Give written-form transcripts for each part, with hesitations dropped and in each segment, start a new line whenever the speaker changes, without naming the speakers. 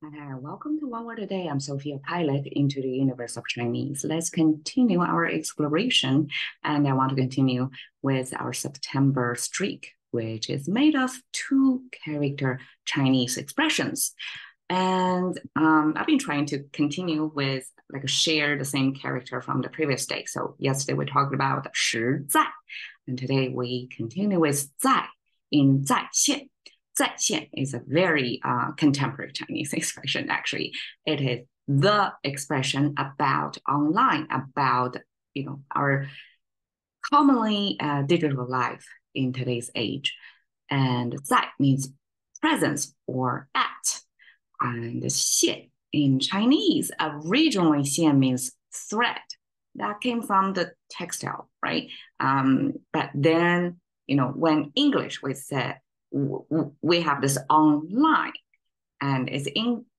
Welcome to One Word a Day. I'm Sophia Pilot into the universe of Chinese. Let's continue our exploration. And I want to continue with our September streak, which is made of two character Chinese expressions. And I've been trying to continue with share the same character from the previous day. So yesterday we talked about 实在, and today we continue with 在 in 在线. 在线 is a very contemporary Chinese expression, actually. It is the expression about online, about our commonly digital life in today's age. And 在 means presence or at. And 线 in Chinese, originally 线 means thread. That came from the textile, right? But then, when English was said, we have this online, and it's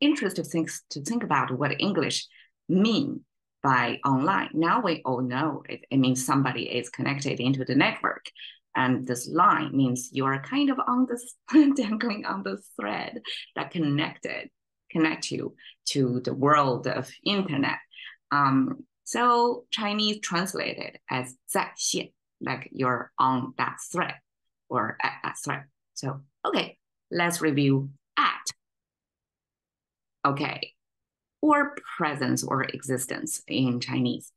interesting to think about what English mean by online. Now we all know it means somebody is connected into the network, and this line means you are kind of on this dangling on the thread that connect you to the world of internet. So Chinese translated as 在线, like you're on that thread or at that thread. So, okay, let's review at. Okay, or presence or existence in Chinese.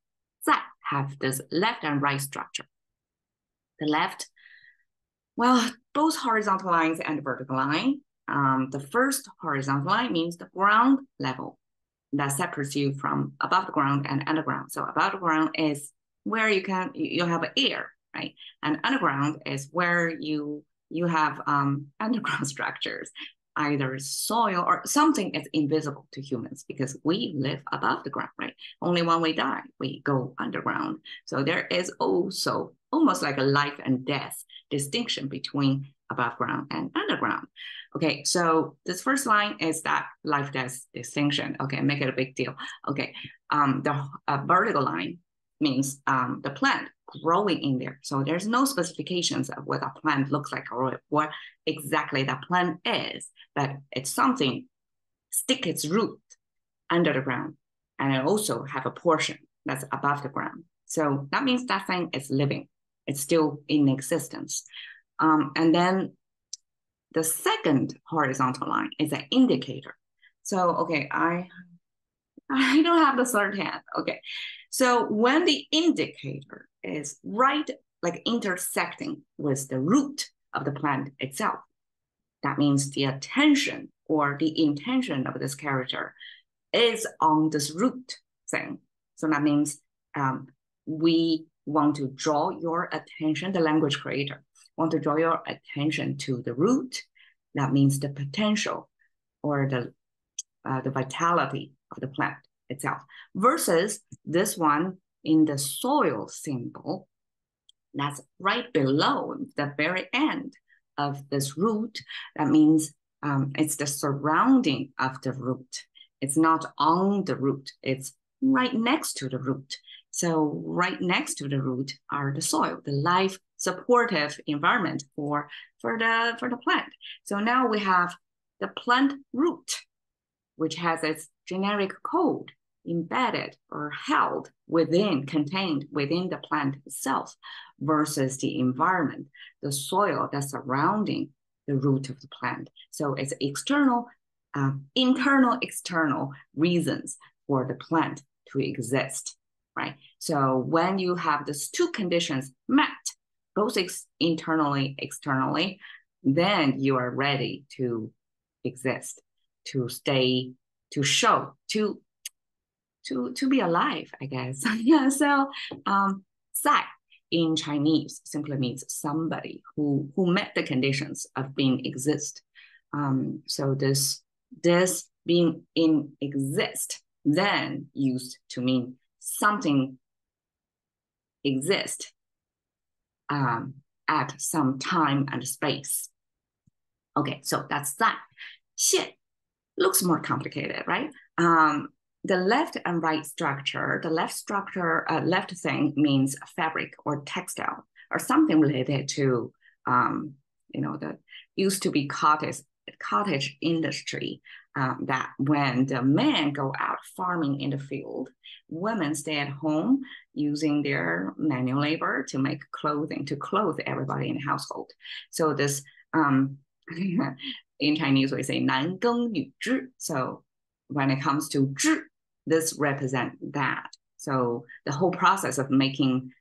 在 have this left and right structure. The left, well, both horizontal lines and vertical line. The first horizontal line means the ground level that separates you from above the ground and underground. So above the ground is where you have air, right? And underground is where you have underground structures, either soil or something is invisible to humans because we live above the ground, right? Only when we die, we go underground. So there is also almost like a life and death distinction between above ground and underground. Okay, so this first line is that life death distinction. Okay, make it a big deal. Okay, the vertical line means the plant growing in there. So there's no specifications of what a plant looks like or what exactly that plant is, but it's something stick its root under the ground, and it also have a portion that's above the ground. So that means that thing is living. It's still in existence. And then the second horizontal line is an indicator. So, okay, I don't have the third hand. Okay. So when the indicator is right, like intersecting with the root of the plant itself, that means the attention or the intention of this character is on this root thing. So that means we want to draw your attention, the language creator want to draw your attention to the root. That means the potential or the vitality of the plant itself, versus this one in the soil symbol that's right below the very end of this root. That means it's the surrounding of the root. It's not on the root, it's right next to the root. So right next to the root are the soil, the life supportive environment for the plant. So now we have the plant root, which has its generic code embedded or held within, contained within the plant itself, versus the environment, the soil that's surrounding the root of the plant. So it's external, internal, external reasons for the plant to exist, right? So when you have these two conditions met, both internally, externally, then you are ready to exist, to stay, to show, to be alive, I guess. Yeah. So 在 in Chinese simply means somebody who met the conditions of being exist. So this being in exist then used to mean something exist at some time and space. Okay, so that's that. 线 looks more complicated, right? The left and right structure, the left structure, left thing means fabric or textile or something related to, that used to be cotton cottage industry, that when the men go out farming in the field, women stay at home using their manual labor to make clothing, to clothe everybody in the household. So this, in Chinese, we say 男耕女织. So when it comes to 织, this represents that. So the whole process of making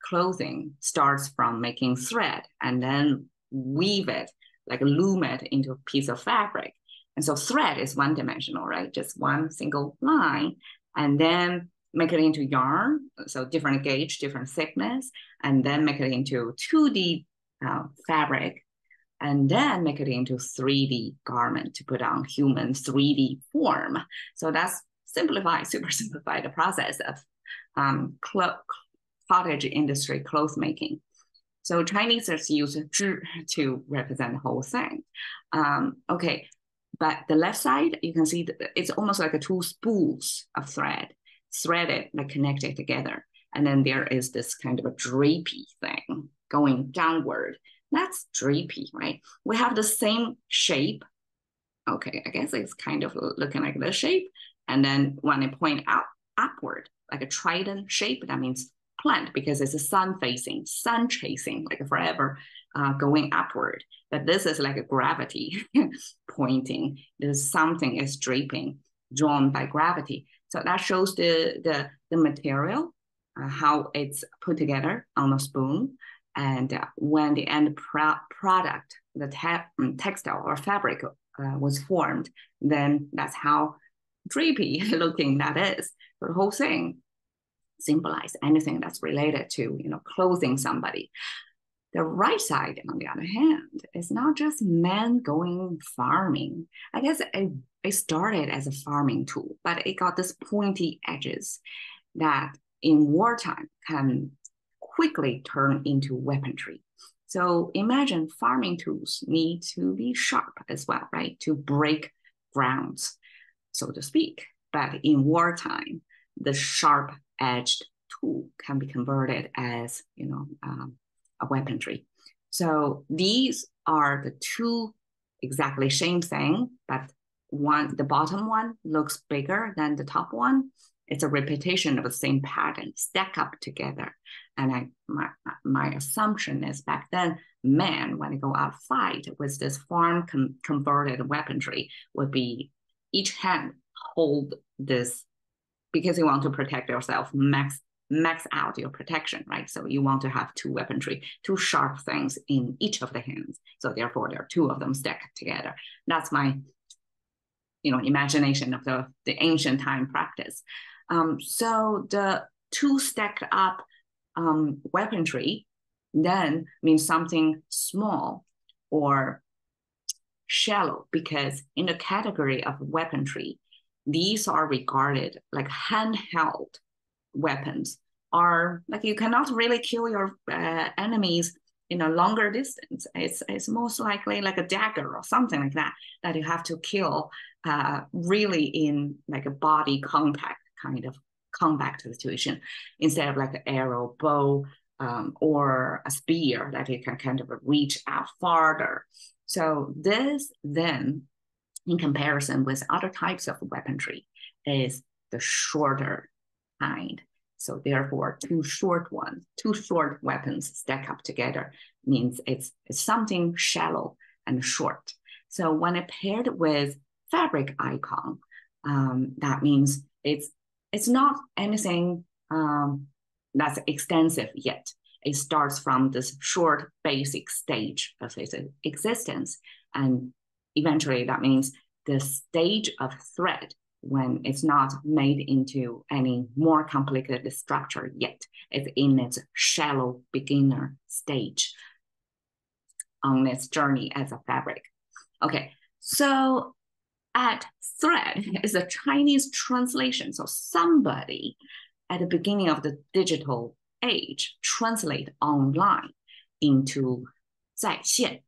clothing starts from making thread and then weave it, like loom it into a piece of fabric. And so thread is one-dimensional, right? Just one single line, and then make it into yarn, so different gauge, different thickness, and then make it into 2D fabric, and then make it into 3D garment to put on human 3D form. So that's super simplified the process of cottage industry cloth making. So Chinese use 织 to represent the whole thing. Okay, but the left side, you can see it's almost like two spools of thread, threaded, like connected together. And then there is this kind of a drapey thing going downward. That's drapey, right? We have the same shape. Okay, I guess it's kind of looking like this shape. And then when it point out upward, like a trident shape, that means plant, because it's a sun facing, sun chasing, like forever going upward. But this is like a gravity pointing. There's something is draping, drawn by gravity. So that shows the material, how it's put together on a spoon. And when the end product, the textile or fabric was formed, then that's how drapey looking that is. So the whole thing symbolize anything that's related to, clothing somebody. The right side, on the other hand, is not just men going farming. I guess it started as a farming tool, but it got this pointy edges that in wartime can quickly turn into weaponry. So imagine farming tools need to be sharp as well, right? To break grounds, so to speak. But in wartime, the sharp-edged tool can be converted as, a weaponry. So these are the two exactly same thing, but the bottom one looks bigger than the top one. It's a repetition of the same pattern, stack up together. And my assumption is back then, men, when they go out fight with this farm converted weaponry, would be each hand hold this, because you want to protect yourself, max out your protection, right? So you want to have two weaponry, two sharp things in each of the hands. So therefore, there are two of them stacked together. That's my, imagination of the ancient time practice. So the two stacked up weaponry then means something small or shallow, because in the category of weaponry, these are regarded like handheld weapons, are like you cannot really kill your enemies in a longer distance. It's most likely like a dagger or something like that you have to kill really in like a body contact kind of combat situation, instead of like an arrow, bow, or a spear that you can kind of reach out farther. So this then, in comparison with other types of weaponry, is the shorter kind. So therefore, two short weapons stack up together means it's something shallow and short. So when it paired with fabric icon, that means it's not anything that's extensive yet. It starts from this short basic stage of its existence. And eventually that means the stage of thread, when it's not made into any more complicated structure yet. It's in its shallow beginner stage on its journey as a fabric. Okay, so at thread is a Chinese translation. So somebody at the beginning of the digital age translate online into 在线.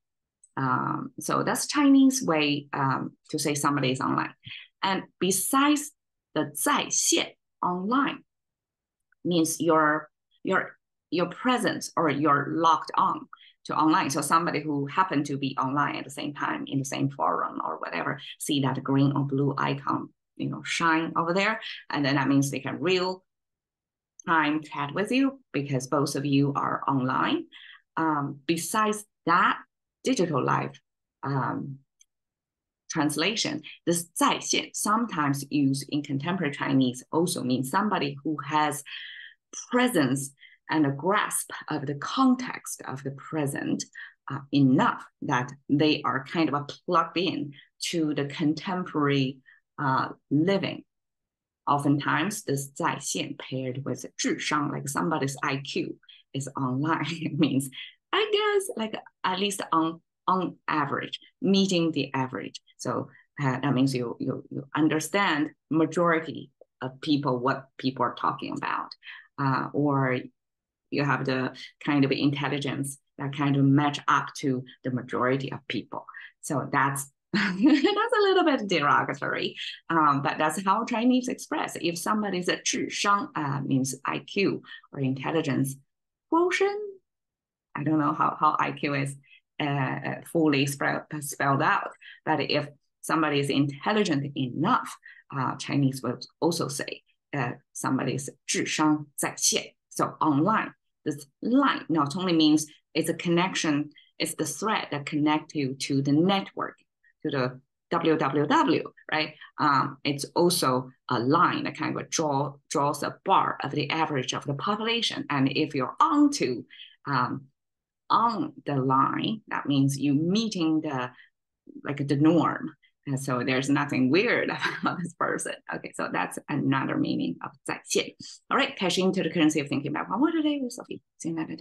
So that's Chinese way to say somebody is online. And besides the 在线 online means your presence or you're logged on. to online. So somebody who happened to be online at the same time in the same forum or whatever, see that green or blue icon, shine over there. And then that means they can real time chat with you because both of you are online. Besides that, digital live translation, this 在线 sometimes used in contemporary Chinese also means somebody who has presence and a grasp of the context of the present enough that they are kind of plugged in to the contemporary living. Oftentimes, this 在线 paired with 智商, like somebody's IQ is online. It means, I guess, like at least on average, meeting the average. So that means you understand majority of people, what people are talking about, or you have the kind of intelligence that kind of match up to the majority of people. So that's that's a little bit derogatory, but that's how Chinese express. If somebody's a 智商 means IQ or intelligence quotient, I don't know how IQ is fully spelled out, but if somebody is intelligent enough, Chinese will also say somebody's 智商在线. So online, this line not only means it's a connection, it's the thread that connects you to the network, to the www, right? It's also a line that kind of draws a bar of the average of the population. And if you're on the line, that means you meeting the norm. And so there's nothing weird about this person. Okay, so that's another meaning of 在线. All right, cashing into the currency of thinking about one more today with Sophie. See you another day.